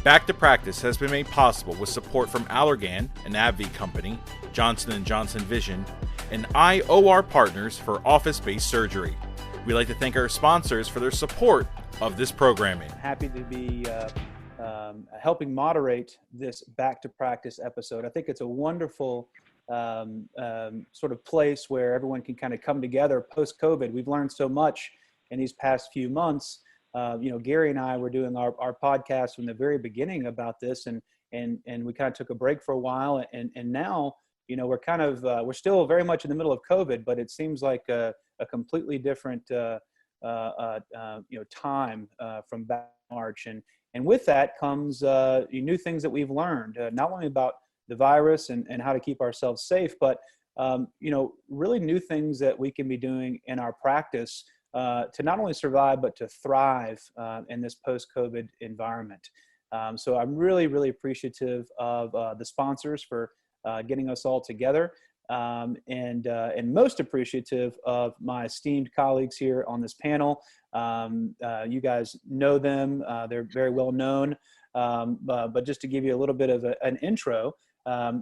Back to Practice has been made possible with support from Allergan, an AbbVie company, Johnson & Johnson Vision, and IOR Partners for office-based surgery. We'd like to thank our sponsors for their support of this programming. Happy to be helping moderate this Back to Practice episode. I think it's a wonderful sort of place where everyone can kind of come together post-COVID. We've learned so much in these past few months. Gary and I were doing our podcast from the very beginning about this, and we kind of took a break for a while, and now, we're kind of we're still very much in the middle of COVID, but it seems like a completely different time from back in March, and with that comes new things that we've learned, not only about the virus and how to keep ourselves safe, but really new things that we can be doing in our practice to not only survive, but to thrive in this post-COVID environment. So I'm really, really appreciative of the sponsors for getting us all together, and most appreciative of my esteemed colleagues here on this panel. You guys know them. They're very well known. But just to give you a little bit of an intro,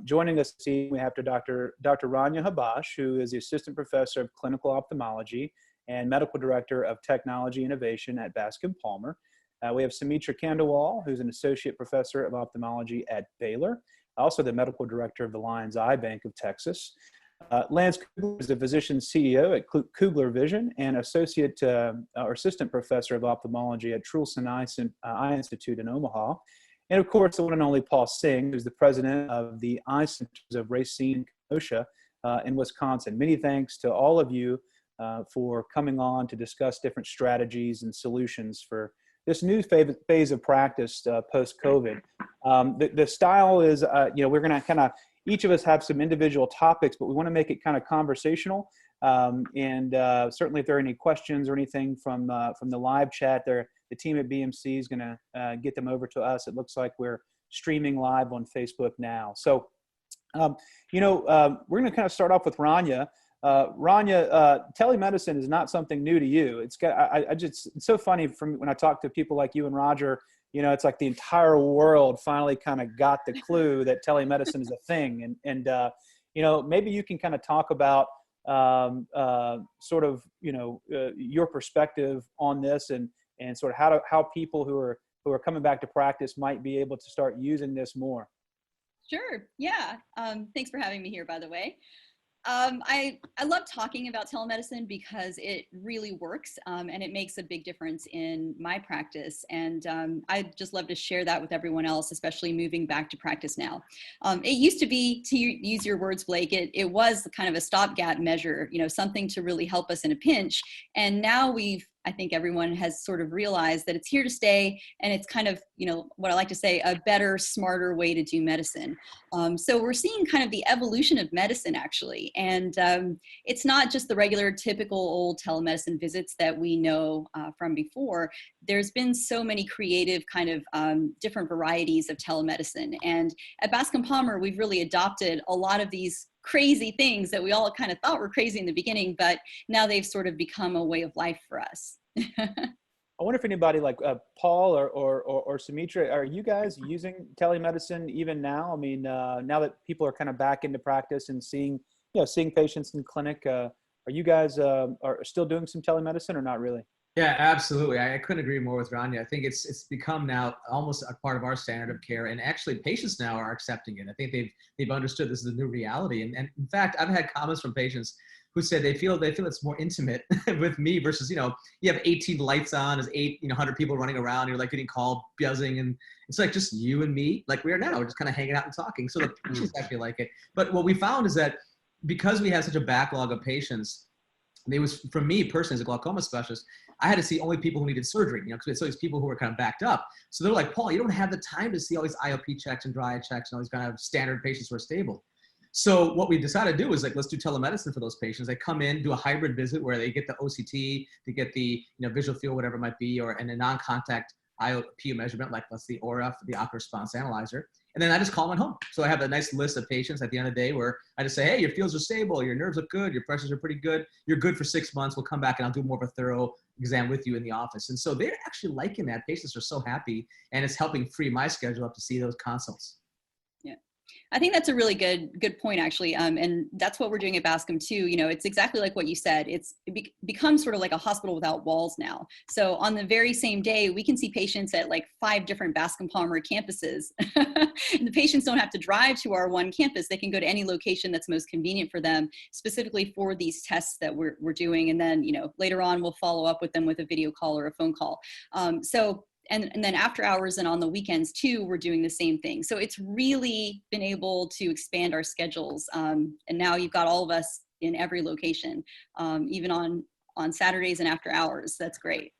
joining us this evening, we have Dr. Ranya Habash, who is the Assistant Professor of Clinical Ophthalmology and Medical Director of Technology Innovation at Bascom Palmer. We have Sumitra Khandelwal, who's an Associate Professor of Ophthalmology at Baylor, also the Medical Director of the Lions Eye Bank of Texas. Lance Kugler is the Physician CEO at Kugler Vision and Associate or Assistant Professor of Ophthalmology at Trulson Eye Institute in Omaha. And of course, the one and only Paul Singh, who's the President of the Eye Centers of Racine, Kenosha in Wisconsin. Many thanks to all of you for coming on to discuss different strategies and solutions for this new phase of practice post-COVID. The style is, we're going to kind of, each of us have some individual topics, but we want to make it kind of conversational. And certainly if there are any questions or anything from the live chat there, the team at BMC is going to get them over to us. It looks like we're streaming live on Facebook now. So, we're going to kind of start off with Ranya. Ranya, telemedicine is not something new to you. It's so funny from when I talk to people like you and Roger, it's like the entire world finally kind of got the clue that telemedicine is a thing. And maybe you can kind of talk about sort of, your perspective on this and sort of how people who are coming back to practice might be able to start using this more. Sure. Yeah. Thanks for having me here, by the way. I love talking about telemedicine because it really works and it makes a big difference in my practice. And I just love to share that with everyone else, especially moving back to practice now. It used to be, to use your words, Blake, it was kind of a stopgap measure, something to really help us in a pinch. And now I think everyone has sort of realized that it's here to stay, and it's kind of, what I like to say, a better, smarter way to do medicine. So we're seeing kind of the evolution of medicine, actually. And it's not just the regular, typical old telemedicine visits that we know from before. There's been so many creative kind of different varieties of telemedicine. And at Bascom Palmer, we've really adopted a lot of these crazy things that we all kind of thought were crazy in the beginning, but now they've sort of become a way of life for us. I wonder if anybody like Paul or Sumitra, are you guys using telemedicine even now? I mean, now that people are kind of back into practice and seeing patients in clinic, are you guys are still doing some telemedicine or not really? Yeah, absolutely. I couldn't agree more with Ranya. I think it's become now almost a part of our standard of care, and actually patients now are accepting it. I think they've understood this is a new reality. And in fact, I've had comments from patients who said they feel it's more intimate with me versus, you have 18 lights on, there's 100 people running around, you're like getting called, buzzing, and it's like just you and me, like we are now. We're just kind of hanging out and talking. So the patients actually like it. But what we found is that because we had such a backlog of patients, for me personally as a glaucoma specialist, I had to see only people who needed surgery, because it's always people who were kind of backed up. So they're like, Paul, you don't have the time to see all these IOP checks and dry eye checks and all these kind of standard patients who are stable. So what we decided to do is let's do telemedicine for those patients. They come in, do a hybrid visit where they get the OCT, they get the visual field, whatever it might be, and a non-contact IOP measurement, like let's the ORF, the ocular response analyzer. And then I just call them at home. So I have a nice list of patients at the end of the day where I just say, hey, your fields are stable, your nerves look good, your pressures are pretty good, you're good for 6 months. We'll come back and I'll do more of a thorough exam with you in the office. And so they're actually liking that. Patients are so happy, and it's helping free my schedule up to see those consults. Yeah. I think that's a really good point, actually. And that's what we're doing at Bascom too. You know, it's exactly like what you said. It becomes sort of like a hospital without walls now. So on the very same day, we can see patients at like 5 different Bascom Palmer campuses. And the patients don't have to drive to our one campus. They can go to any location that's most convenient for them, specifically for these tests that we're doing. And then, you know, later on, we'll follow up with them with a video call or a phone call. And then after hours and on the weekends too, we're doing the same thing. So it's really been able to expand our schedules. And now you've got all of us in every location, even on Saturdays and after hours. That's great.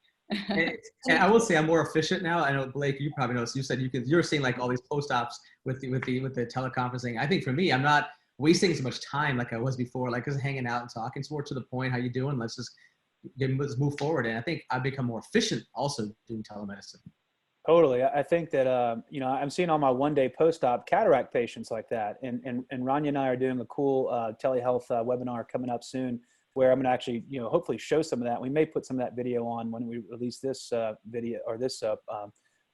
And I will say I'm more efficient now. I know, Blake, you probably know. So you said you're seeing like all these post-ops with the teleconferencing. I think for me, I'm not wasting as much time like I was before, like just hanging out and talking. It's more to the point. How you doing? Let's move forward. And I think I've become more efficient also doing telemedicine. Totally. I think that, you know, I'm seeing on my one-day post-op cataract patients like that. And Ranya and I are doing a cool telehealth webinar coming up soon, where I'm going to actually, you know, hopefully show some of that. We may put some of that video on when we release this video or this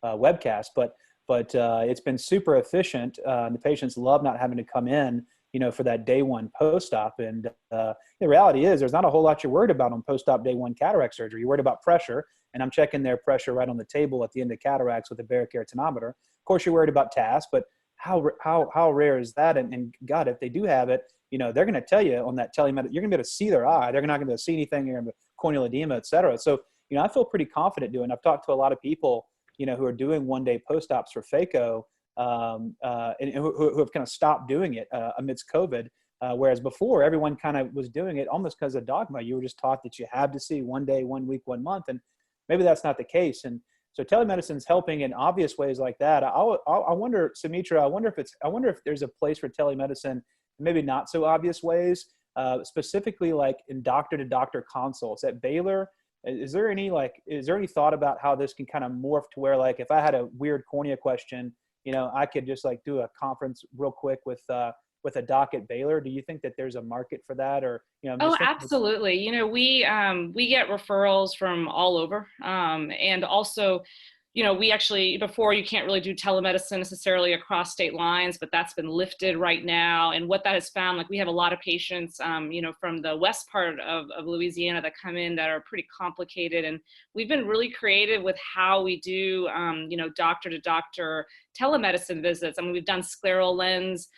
webcast, but it's been super efficient. The patients love not having to come in, you know, for that day one post-op. And the reality is there's not a whole lot you're worried about on post-op day one cataract surgery. You're worried about pressure, and I'm checking their pressure right on the table at the end of cataracts with a barokeratinometer. Of course, you're worried about TAS, but how rare is that? And God, if they do have it, you know, they're going to tell you on that telemedicine, you're going to be able to see their eye. They're not going to be able to see anything. You're going to have corneal edema, et cetera. So, you know, I feel pretty confident doing. I've talked to a lot of people, you know, who are doing one-day post-ops for phaco, and who have kind of stopped doing it amidst COVID. Whereas before, everyone kind of was doing it almost because of dogma. You were just taught that you had to see 1 day, 1 week, 1 month, and maybe that's not the case. And so telemedicine is helping in obvious ways like that. I wonder, Sumitra, I wonder if there's a place for telemedicine, maybe not so obvious ways, specifically like in doctor-to-doctor consults at Baylor. Is there any thought about how this can kind of morph to where, like, if I had a weird cornea question, you know, I could just like do a conference real quick with a doc at Baylor? Do you think that there's a market for that, or, you know? Oh, absolutely. You know, we get referrals from all over, and also, you know, we actually, before, you can't really do telemedicine necessarily across state lines, but that's been lifted right now. And what that has found, like, we have a lot of patients, you know, from the west part of Louisiana that come in that are pretty complicated. And we've been really creative with how we do, you know, doctor-to-doctor telemedicine visits. I mean, we've done scleral lens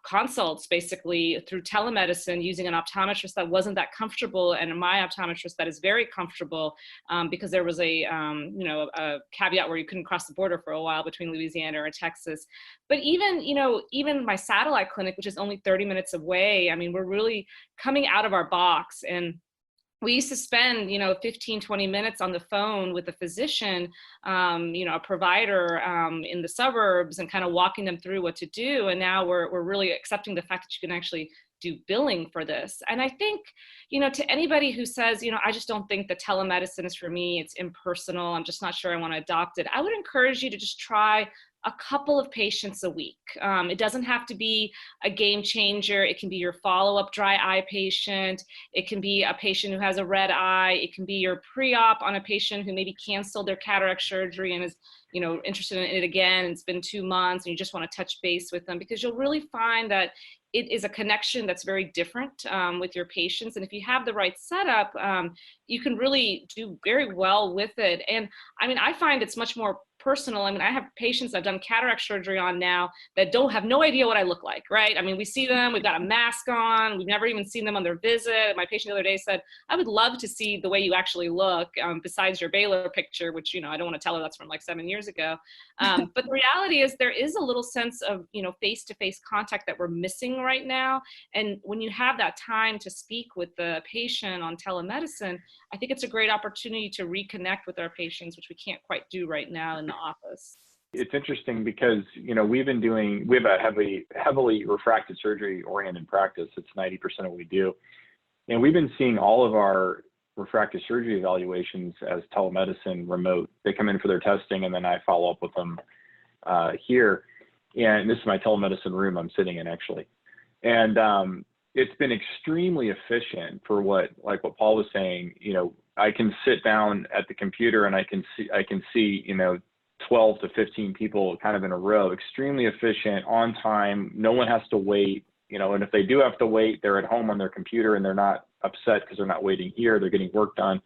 consults basically through telemedicine using an optometrist that wasn't that comfortable, and my optometrist that is very comfortable, because there was a caveat where you couldn't cross the border for a while between Louisiana or Texas. But even my satellite clinic, which is only 30 minutes away, I mean, we're really coming out of our box. And we used to spend, 15, 20 minutes on the phone with a physician, a provider in the suburbs, and kind of walking them through what to do. And now we're really accepting the fact that you can actually do billing for this. And I think, to anybody who says, I just don't think that telemedicine is for me, it's impersonal, I'm just not sure I want to adopt it, I would encourage you to just try a couple of patients a week. It doesn't have to be a game changer. It can be your follow-up dry eye patient. It can be a patient who has a red eye. It can be your pre-op on a patient who maybe canceled their cataract surgery and is, interested in it again. It's been 2 months and you just want to touch base with them, because you'll really find that it is a connection that's very different with your patients. And if you have the right setup, you can really do very well with it. And I mean, I find it's much more personal. I mean, I have patients I've done cataract surgery on now that have no idea what I look like, right? I mean, we see them, we've got a mask on, we've never even seen them on their visit. My patient the other day said, I would love to see the way you actually look, besides your Baylor picture, which, I don't want to tell her that's from like 7 years ago. But the reality is there is a little sense of, face-to-face contact that we're missing right now. And when you have that time to speak with the patient on telemedicine, I think it's a great opportunity to reconnect with our patients, which we can't quite do right now in the office. It's interesting because, we have a heavily refractive surgery oriented practice. It's 90% of what we do. And we've been seeing all of our refractive surgery evaluations as telemedicine remote. They come in for their testing and then I follow up with them here. And this is my telemedicine room I'm sitting in actually. And it's been extremely efficient for what Paul was saying. You know, I can sit down at the computer and I can see, you know, 12 to 15 people kind of in a row, extremely efficient, on time. No one has to wait, you know, and if they do have to wait, they're at home on their computer and they're not upset because they're not waiting here. They're getting work done.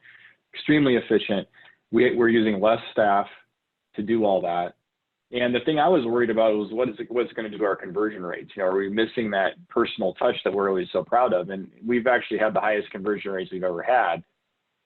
Extremely efficient. We're using less staff to do all that. And the thing I was worried about was what's it going to do to our conversion rates? You know, are we missing that personal touch that we're always so proud of? And we've actually had the highest conversion rates we've ever had.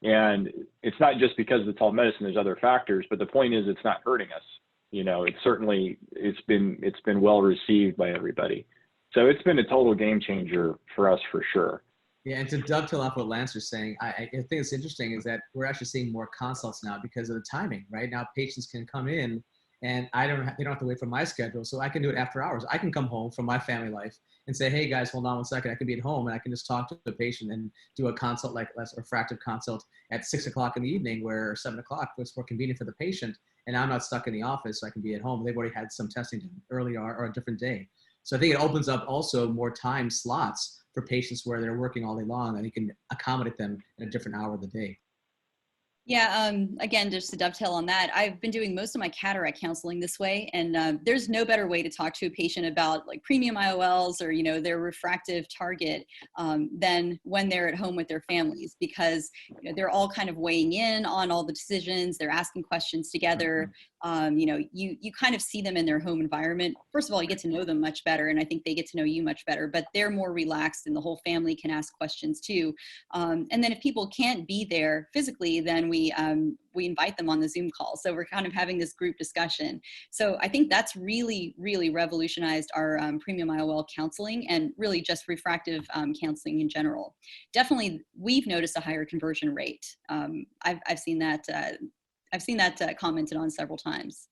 And it's not just because of the telemedicine, there's other factors, but the point is it's not hurting us. You know, it's been well received by everybody. So it's been a total game changer for us for sure. Yeah, and to dovetail off what Lance was saying, I think it's interesting is that we're actually seeing more consults now because of the timing. Right now, patients can come in and they don't have to wait for my schedule, so I can do it after hours. I can come home from my family life and say, hey guys, hold on 1 second. I can be at home and I can just talk to the patient and do a consult like less refractive consult at 6 o'clock in the evening, where 7 o'clock was more convenient for the patient, and I'm not stuck in the office, so I can be at home. They've already had some testing done earlier or a different day. So I think it opens up also more time slots for patients where they're working all day long, and you can accommodate them in a different hour of the day. Yeah, again, just to dovetail on that, I've been doing most of my cataract counseling this way, and there's no better way to talk to a patient about like premium IOLs or, you know, their refractive target than when they're at home with their families, because you know, they're all kind of weighing in on all the decisions. They're asking questions together. You know, you kind of see them in their home environment. First of all, you get to know them much better, and I think they get to know you much better, but they're more relaxed and the whole family can ask questions too. And then if people can't be there physically, then we invite them on the Zoom call. So we're kind of having this group discussion. So I think that's really, really revolutionized our premium IOL counseling and really just refractive counseling in general. Definitely, we've noticed a higher conversion rate. I've seen that. I've seen that commented on several times.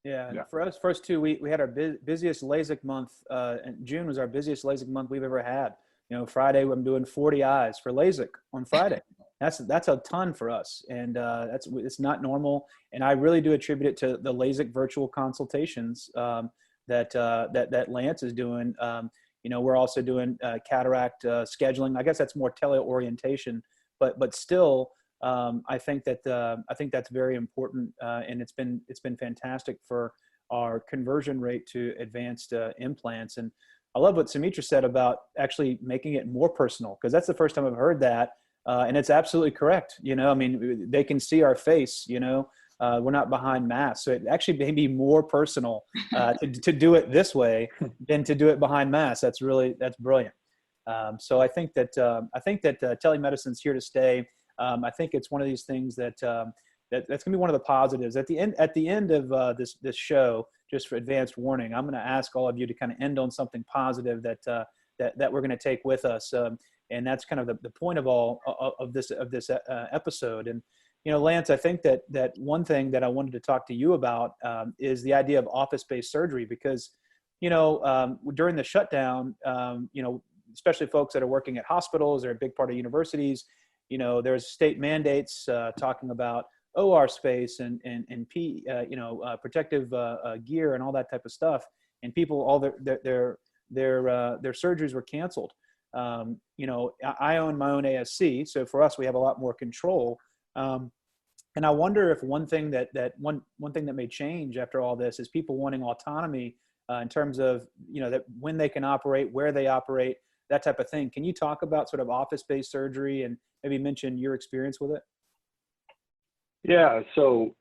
Yeah. For us, first too, we had our busiest LASIK month, and June was our busiest LASIK month we've ever had. You know, Friday I'm doing 40 eyes for LASIK on Friday. That's a ton for us, and it's not normal. And I really do attribute it to the LASIK virtual consultations that Lance is doing. You know, we're also doing cataract scheduling. I guess that's more teleorientation, but still. I think that's very important, and it's been fantastic for our conversion rate to advanced implants. And I love what Sumitra said about actually making it more personal, because that's the first time I've heard that, and it's absolutely correct. You know, I mean, they can see our face. You know, we're not behind masks, so it actually may be more personal to do it this way than to do it behind masks. That's brilliant. So I think that telemedicine's here to stay. I think it's one of these things that's going to be one of the positives. At the end of this show, just for advanced warning, I'm going to ask all of you to kind of end on something positive that we're going to take with us, and that's kind of the point of all of this episode. And you know, Lance, I think that one thing that I wanted to talk to you about is the idea of office-based surgery, because you know, during the shutdown, you know, especially folks that are working at hospitals or a big part of universities. You know, there's state mandates talking about OR space and protective gear and all that type of stuff. And people, all their surgeries were canceled. You know, I own my own ASC, so for us, we have a lot more control. And I wonder if one thing that may change after all this is people wanting autonomy in terms of, you know, that when they can operate, where they operate, that type of thing. Can you talk about sort of office-based surgery and maybe mention your experience with it? Yeah, so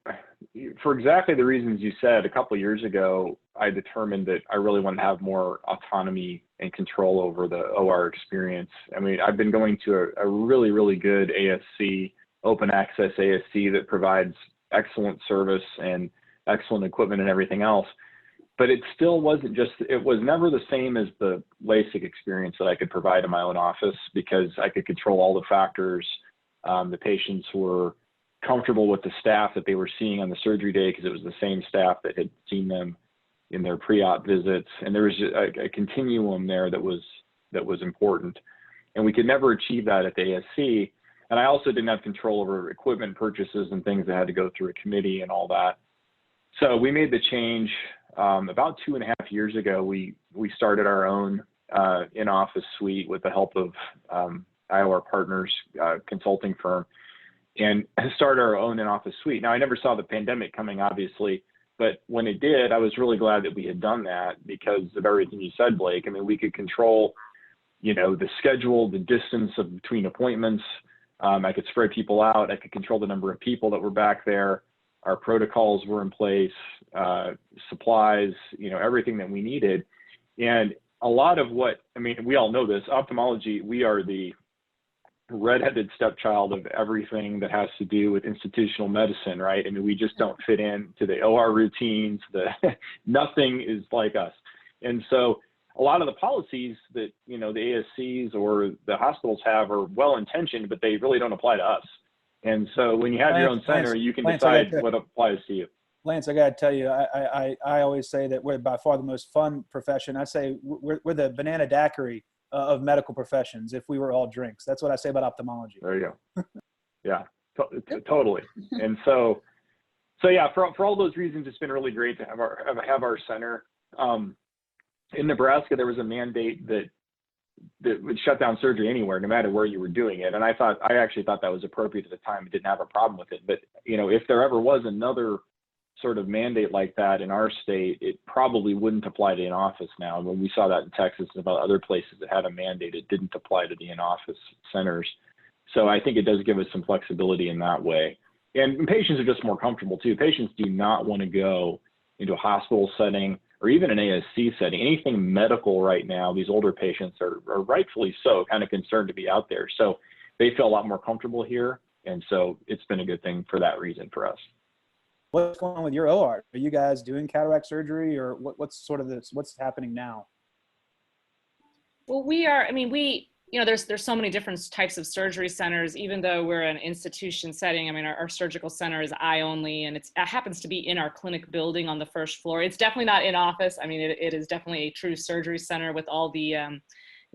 for exactly the reasons you said, a couple of years ago, I determined that I really want to have more autonomy and control over the OR experience. I mean, I've been going to a really, really good ASC, open access ASC that provides excellent service and excellent equipment and everything else. But it still wasn't it was never the same as the LASIK experience that I could provide in my own office, because I could control all the factors. The patients were comfortable with the staff that they were seeing on the surgery day, because it was the same staff that had seen them in their pre-op visits. And there was a continuum there that was important. And we could never achieve that at the ASC. And I also didn't have control over equipment purchases and things that had to go through a committee and all that. So we made the change about 2.5 years ago, we started our own in-office suite with the help of our partners consulting firm, and started our own in-office suite. Now, I never saw the pandemic coming, obviously, but when it did, I was really glad that we had done that because of everything you said, Blake. I mean, we could control, the schedule, the distance between appointments. I could spread people out. I could control the number of people that were back there. Our protocols were in place, supplies, everything that we needed. And a lot of we all know this, ophthalmology, we are the redheaded stepchild of everything that has to do with institutional medicine, right? I mean, we just don't fit into the OR routines, nothing is like us. And so a lot of the policies that, the ASCs or the hospitals have are well-intentioned, but they really don't apply to us. And so when you have your own center, you can decide what applies to you. Lance, I got to tell you, I always say that we're by far the most fun profession. I say we're the banana daiquiri of medical professions if we were all drinks. That's what I say about ophthalmology. There you go. Yeah, totally. And so yeah, for all those reasons, it's been really great to have our center. In Nebraska, there was a mandate that would shut down surgery anywhere, no matter where you were doing it. And I actually thought that was appropriate at the time. I didn't have a problem with it. But, if there ever was another sort of mandate like that in our state, it probably wouldn't apply to in-office now. When we saw that in Texas and about other places that had a mandate, it didn't apply to the in-office centers. So I think it does give us some flexibility in that way. And patients are just more comfortable too. Patients do not want to go into a hospital setting or even an ASC setting, anything medical right now. These older patients are rightfully so kind of concerned to be out there. So they feel a lot more comfortable here. And so it's been a good thing for that reason for us. What's going on with your OR? Are you guys doing cataract surgery, or what's happening now? Well, we are, there's so many different types of surgery centers, even though we're an institution setting. Our surgical center is eye only, and it happens to be in our clinic building on the first floor. It's definitely not in office. It is definitely a true surgery center with all the,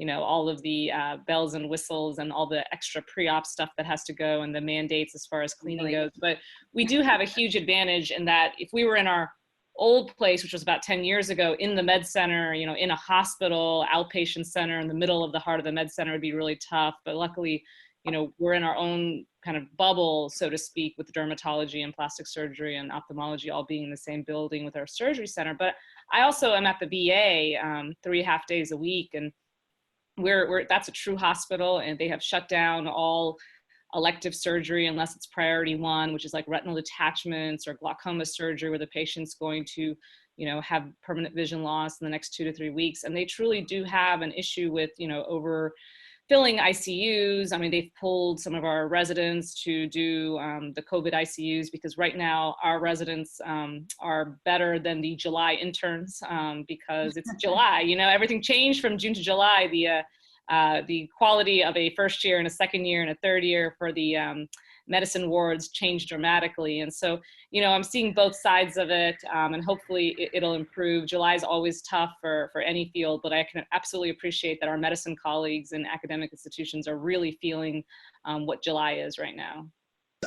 all of the bells and whistles and all the extra pre-op stuff that has to go and the mandates as far as cleaning goes. But we do have a huge advantage in that if we were in our old place, which was about 10 years ago, in the med center, in a hospital, outpatient center, in the middle of the heart of the med center, would be really tough. But luckily, we're in our own kind of bubble, so to speak, with dermatology and plastic surgery and ophthalmology all being in the same building with our surgery center. But I also am at the VA 3.5 days a week, and that's a true hospital, and they have shut down all elective surgery unless it's priority 1, which is like retinal detachments or glaucoma surgery where the patient's going to, have permanent vision loss in the next 2 to 3 weeks. And they truly do have an issue with, overfilling ICUs. They've pulled some of our residents to do the COVID ICUs because right now our residents are better than the July interns because it's July. Everything changed from June to July. The quality of a first year and a second year and a third year for the medicine wards changed dramatically. And so, I'm seeing both sides of it, and hopefully it'll improve. July is always tough for any field, but I can absolutely appreciate that our medicine colleagues in academic institutions are really feeling what July is right now.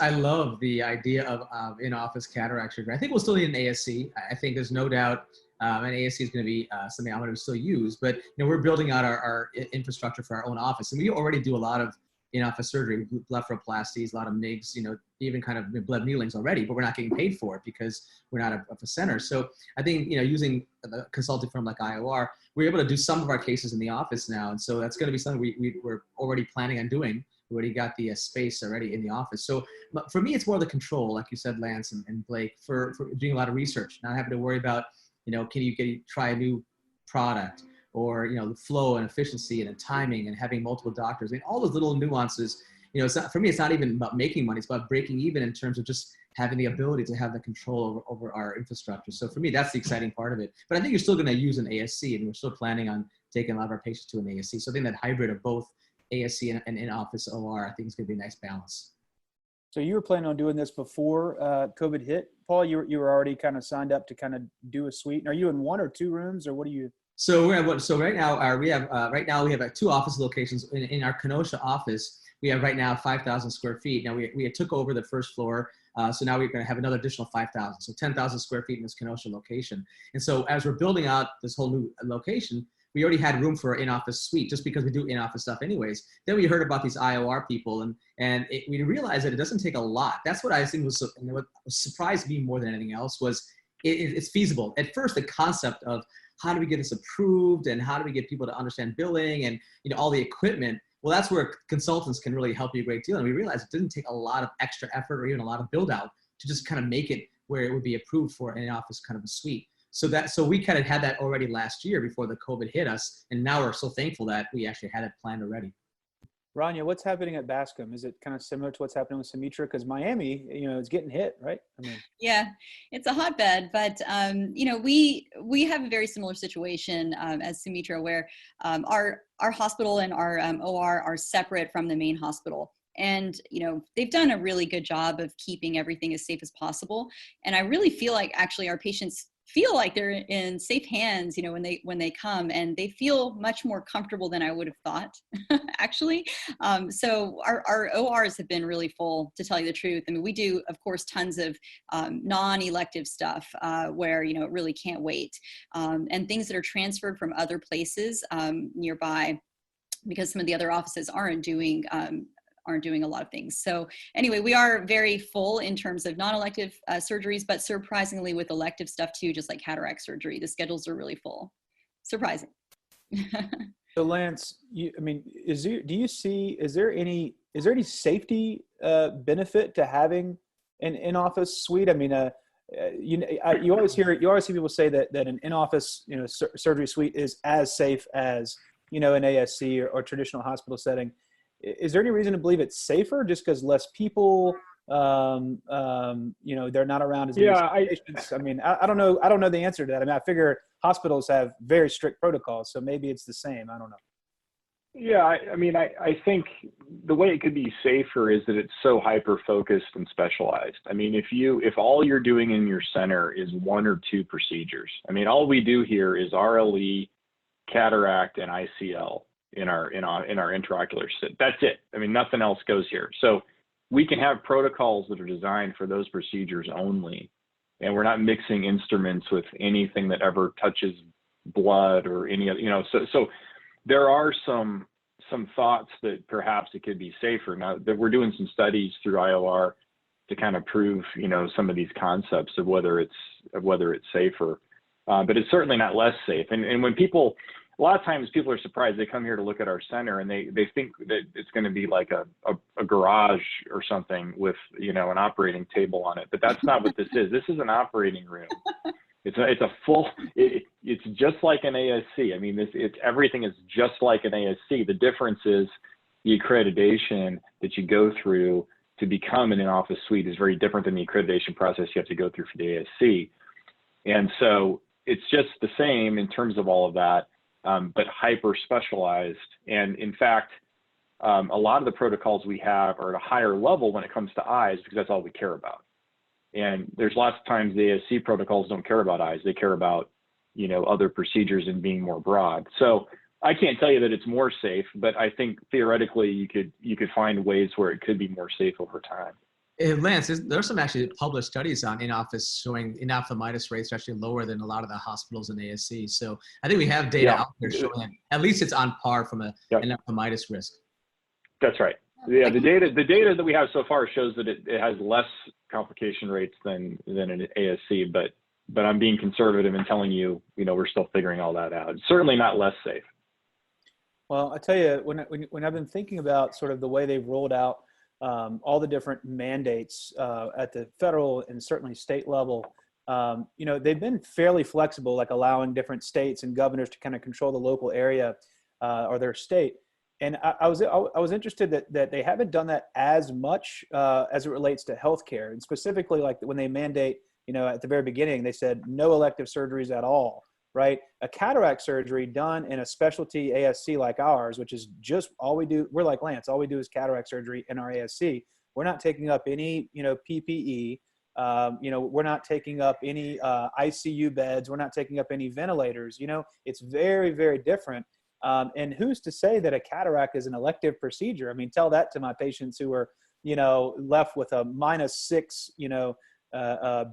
I love the idea of in-office cataract surgery. I think we'll still need an ASC. I think there's no doubt an ASC is going to be something I'm going to still use, but we're building out our infrastructure for our own office, and we already do a lot of in-office surgery, blepharoplasties, a lot of MIGs, even kind of blood needlings already, but we're not getting paid for it because we're not a center. So I think using a consulting firm like IOR, we're able to do some of our cases in the office now, and so that's going to be something we're already planning on doing. We already got the space already in the office. So for me, it's more the control, like you said, Lance and Blake, for doing a lot of research, not having to worry about can you try a new product, or the flow and efficiency and the timing and having multiple doctors. All those little nuances. It's not, for me, it's not even about making money. It's about breaking even in terms of just having the ability to have the control over our infrastructure. So for me, that's the exciting part of it. But I think you're still going to use an ASC, and we're still planning on taking a lot of our patients to an ASC. So I think that hybrid of both ASC and in-office OR, I think is going to be a nice balance. So you were planning on doing this before COVID hit, Paul? You were already kind of signed up to kind of do a suite. And are you in 1 or 2 rooms, or what are you? So right now we have 2 office locations. In our Kenosha office, We have right now 5,000 square feet. Now we took over the first floor. So now we're going to have another additional 5,000. So 10,000 square feet in this Kenosha location. And so as we're building out this whole new location, we already had room for an in-office suite just because we do in-office stuff anyways. Then we heard about these IOR people and we realized that it doesn't take a lot. That's what I think what surprised me more than anything else was it's feasible. At first, the concept of how do we get this approved and how do we get people to understand billing and all the equipment, well, that's where consultants can really help you a great deal. And we realized it didn't take a lot of extra effort or even a lot of build out to just kind of make it where it would be approved for an in-office kind of a suite. So we kind of had that already last year before the COVID hit us. And now we're so thankful that we actually had it planned already. Ranya, what's kind at Bascom? Is it kind of similar to what's happening with Sumitra? Because Miami, is getting hit, right? Yeah, it's a hotbed, but we have a very similar situation as Sumitra, where our hospital and our OR are separate from the main hospital. And, they've done a really good job of keeping everything as safe as possible. And I really feel like actually our patients feel like they're in safe hands, when they come, and they feel much more comfortable than I would have thought, actually. So our ORs have been really full, to tell you the truth. I mean, we do, of course, tons of non-elective stuff where, it really can't wait, and things that are transferred from other places nearby, because some of the other offices aren't doing a lot of things. So anyway, we are very full in terms of non-elective surgeries, but surprisingly with elective stuff too, just like cataract surgery, the schedules are really full. Surprising. So Lance, is there any safety benefit to having an in-office suite? I mean, you always hear people say that an in-office surgery suite is as safe as an ASC or traditional hospital setting. Is there any reason to believe it's safer just because less people, they're not around as many patients? I don't know the answer to that. I figure hospitals have very strict protocols, so maybe it's the same. I don't know. Yeah, I think the way it could be safer is that it's so hyper-focused and specialized. If all you're doing in your center is one or two procedures, all we do here is RLE, cataract, and ICL. In our intraocular sit. That's it. Nothing else goes here. So we can have protocols that are designed for those procedures only, and we're not mixing instruments with anything that ever touches blood or any other. So there are some thoughts that perhaps it could be safer. Now that we're doing some studies through IOR to kind of prove some of these concepts of whether it's safer, but it's certainly not less safe. And when a lot of times people are surprised. They come here to look at our center and they think that it's going to be like a garage or something with, an operating table on it, but that's not what this is. This is an operating room. It's just like an ASC. Everything is just like an ASC. The difference is the accreditation that you go through to become an in-office suite is very different than the accreditation process you have to go through for the ASC. And so it's just the same in terms of all of that. But hyper specialized. And in fact, a lot of the protocols we have are at a higher level when it comes to eyes because that's all we care about. And there's lots of times the ASC protocols don't care about eyes. They care about, other procedures and being more broad. So I can't tell you that it's more safe, but I think theoretically you could find ways where it could be more safe over time. Lance, there's some actually published studies on in-office showing endophthalmitis rates are actually lower than a lot of the hospitals in ASC. So I think we have data out there showing that at least it's on par from an endophthalmitis risk. That's right. Yeah, the data that we have so far shows that it has less complication rates than an ASC, but I'm being conservative and telling you, we're still figuring all that out. It's certainly not less safe. Well, I tell you, when I've been thinking about sort of the way they've rolled out all the different mandates at the federal and certainly state level, they've been fairly flexible, like allowing different states and governors to kind of control the local area or their state. And I was interested that they haven't done that as much as it relates to healthcare, and specifically like when they mandate, at the very beginning, they said no elective surgeries at all. Right? A cataract surgery done in a specialty ASC like ours, which is just all we do. We're like Lance, all we do is cataract surgery in our ASC. We're not taking up any, PPE. We're not taking up any ICU beds. We're not taking up any ventilators. It's very, very different. And who's to say that a cataract is an elective procedure? I mean, tell that to my patients who are, left with a -6,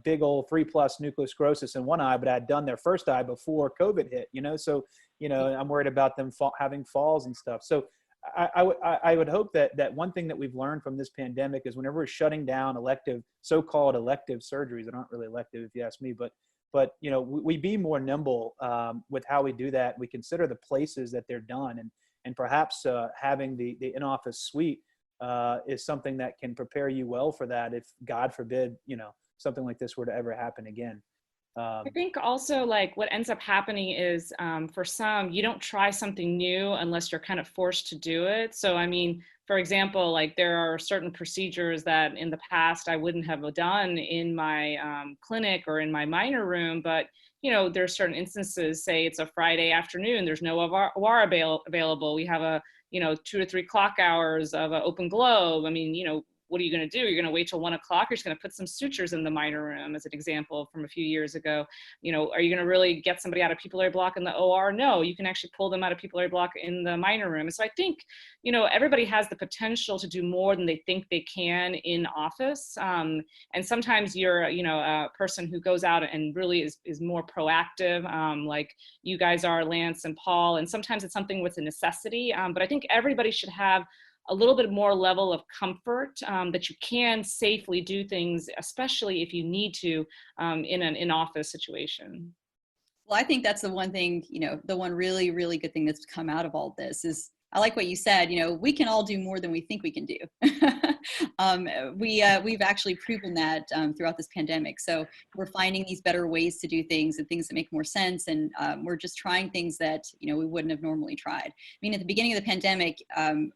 big old 3+ nuclear sclerosis in one eye, but had done their first eye before COVID hit, so, I'm worried about them having falls and stuff. So I would hope that one thing that we've learned from this pandemic is whenever we're shutting down so-called elective surgeries that aren't really elective, if you ask me, but we be more nimble with how we do that. We consider the places that they're done, and perhaps having the in-office suite is something that can prepare you well for that if, God forbid, something like this were to ever happen again. I think also like what ends up happening is for some, you don't try something new unless you're kind of forced to do it. So, I mean, for example, like there are certain procedures that in the past I wouldn't have done in my clinic or in my minor room, but there's certain instances, say it's a Friday afternoon, there's no OR available. We have 2 to 3 clock hours of an open globe. I mean, what are you going to do? You're going to wait till 1 o'clock. You're just going to put some sutures in the minor room, as an example from a few years ago. Are you going to really get somebody out of pupillary block in the OR? No, you can actually pull them out of pupillary block in the minor room. And so I think, everybody has the potential to do more than they think they can in office. And sometimes you're, a person who goes out and really is more proactive, like you guys are, Lance and Paul. And sometimes it's something with a necessity. But I think everybody should have a little bit more level of comfort that you can safely do things, especially if you need to in an in-office situation. Well, I think that's the one thing, the one really, really good thing that's come out of all this is, I like what you said, we can all do more than we think we can do. We've actually proven that throughout this pandemic. So we're finding these better ways to do things and things that make more sense. And we're just trying things that, we wouldn't have normally tried. I mean, at the beginning of the pandemic,